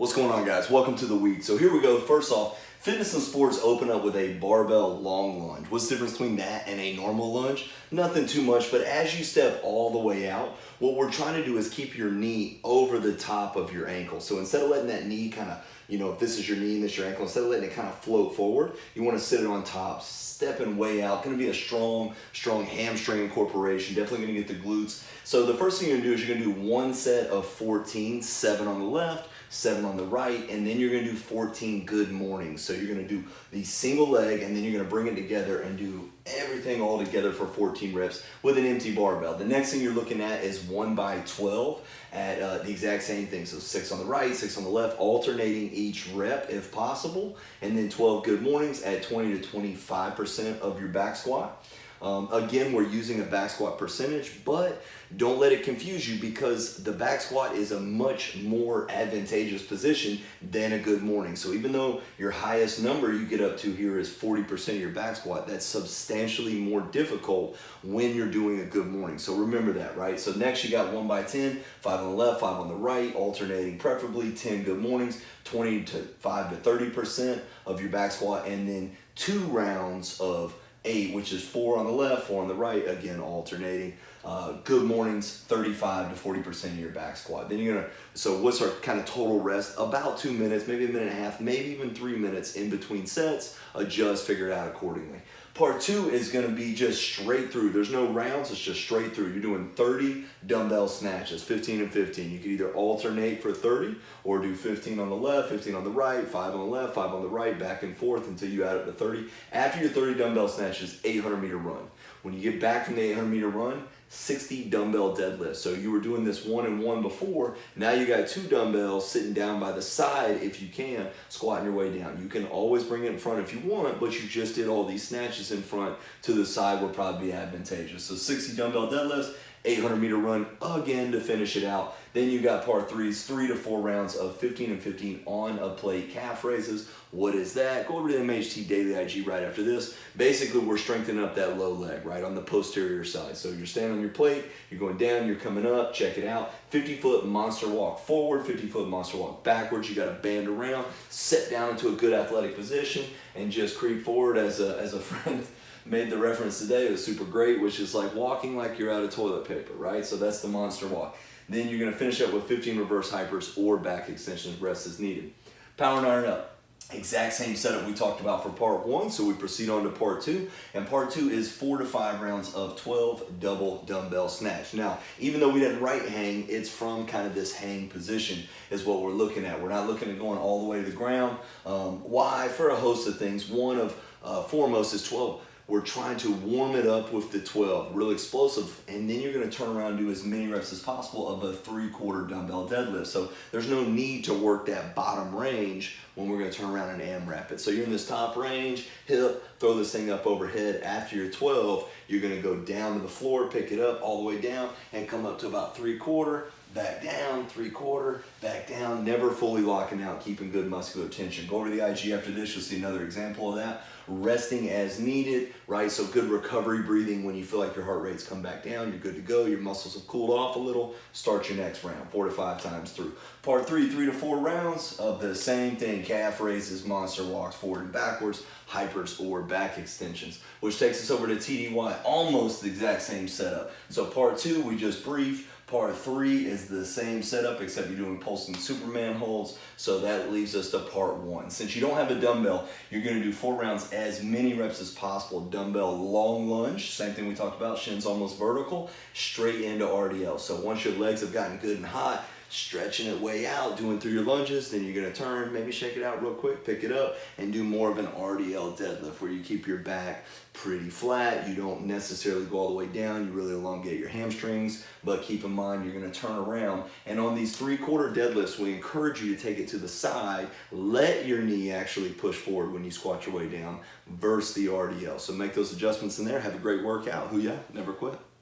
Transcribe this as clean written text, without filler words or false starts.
What's going on, guys? Welcome to the week. So here we go. First off, fitness and sports open up with a barbell long lunge. What's the difference between that and a normal lunge? Nothing too much, but as you step all the way out, what we're trying to do is keep your knee over the top of your ankle. So instead of letting that knee kind of, if this is your knee and this is your ankle, instead of letting it kind of float forward, you want to sit it on top, stepping way out. Going to be a strong hamstring incorporation. Definitely going to get the glutes. So the first thing you're going to do is you're going to do one set of 14, 7 on the left, 7 on the right, and then you're going to do 14 good mornings. So you're going to do the single leg, and then you're going to bring it together and do everything all together for 14 reps with an empty barbell. The next thing you're looking at is 1 by 12 at the exact same thing. So 6 on the right, 6 on the left, alternating each rep if possible, and then 12 good mornings at 20 to 25% of your back squat. Again, we're using a back squat percentage, but don't let it confuse you because the back squat is a much more advantageous position than a good morning. So even though your highest number you get up to here is 40% of your back squat, that's substantially more difficult when you're doing a good morning. So remember that, right? So next you got 1 by 10, 5 on the left, 5 on the right, alternating preferably 10 good mornings, 25 to 30% of your back squat, and then 2 rounds of 8, which is 4 on the left, 4 on the right, again alternating. Good mornings, 35 to 40% of your back squat. Then you're gonna, so what's our kind of total rest? About 2 minutes, maybe a minute and a half, maybe even 3 minutes in between sets. Adjust, figure it out accordingly. Part 2 is gonna be just straight through. There's no rounds, it's just straight through. You're doing 30 dumbbell snatches, 15 and 15. You can either alternate for 30 or do 15 on the left, 15 on the right, 5 on the left, 5 on the right, back and forth until you add up to 30. After your 30 dumbbell snatches, 800-meter run. When you get back from the 800-meter run, 60 dumbbell deadlifts. So you were doing this 1 and 1 before. Now you got 2 dumbbells sitting down by the side if you can, squatting your way down. You can always bring it in front if you want, but you just did all these snatches in front to the side would probably be advantageous. So 60 dumbbell deadlifts, 800-meter run again to finish it out. Then you got part 3's 3 to 4 rounds of 15 and 15 on a plate calf raises. What is that? Go over to the MHT Daily IG right after this. Basically, we're strengthening up that low leg, right, on the posterior side. So you're standing on your plate, you're going down, you're coming up, check it out. 50-foot monster walk forward, 50-foot monster walk backwards. You got to band around, sit down into a good athletic position, and just creep forward as a friend made the reference today. It was super great, which is like walking like you're out of toilet paper, right? So that's the monster walk. Then you're going to finish up with 15 reverse hypers or back extensions, rest as needed. Power and iron up. Exact same setup we talked about for part 1, so we proceed on to part 2. And part 2 is 4 to 5 rounds of 12 double dumbbell snatch. Now, even though we didn't write hang, it's from kind of this hang position is what we're looking at. We're not looking at going all the way to the ground. Why? For a host of things. One of foremost is 12. We're trying to warm it up with the 12, real explosive, and then you're going to turn around and do as many reps as possible of a 3/4 dumbbell deadlift. So there's no need to work that bottom range when we're going to turn around and AMRAP it. So you're in this top range, hip, throw this thing up overhead. After your 12, you're going to go down to the floor, pick it up all the way down, and come up to about 3/4, back down, 3/4, back down, never fully locking out, keeping good muscular tension. Go over to the IG after this, you'll see another example of that. Resting as needed, right? So good recovery breathing. When you feel like your heart rate's come back down, you're good to go, your muscles have cooled off a little, start your next round, 4 to 5 times through. Part 3, 3 to 4 rounds of the same thing, calf raises, monster walks, forward and backwards, hypers or back extensions, which takes us over to TDY, almost the exact same setup. So part 2, we just briefed. Part 3 is the same setup, except you're doing pulsing Superman holds. So that leaves us to part 1. Since you don't have a dumbbell, you're going to do 4 rounds, as many reps as possible. Dumbbell long lunge, same thing we talked about, shins almost vertical, straight into RDL. So once your legs have gotten good and hot, stretching it way out, doing through your lunges, then you're going to turn, maybe shake it out real quick, pick it up, and do more of an RDL deadlift where you keep your back pretty flat. You don't necessarily go all the way down. You really elongate your hamstrings, but keep in mind you're going to turn around. And on these 3/4 deadlifts, we encourage you to take it to the side. Let your knee actually push forward when you squat your way down versus the RDL. So make those adjustments in there. Have a great workout. Hoo-yah, never quit.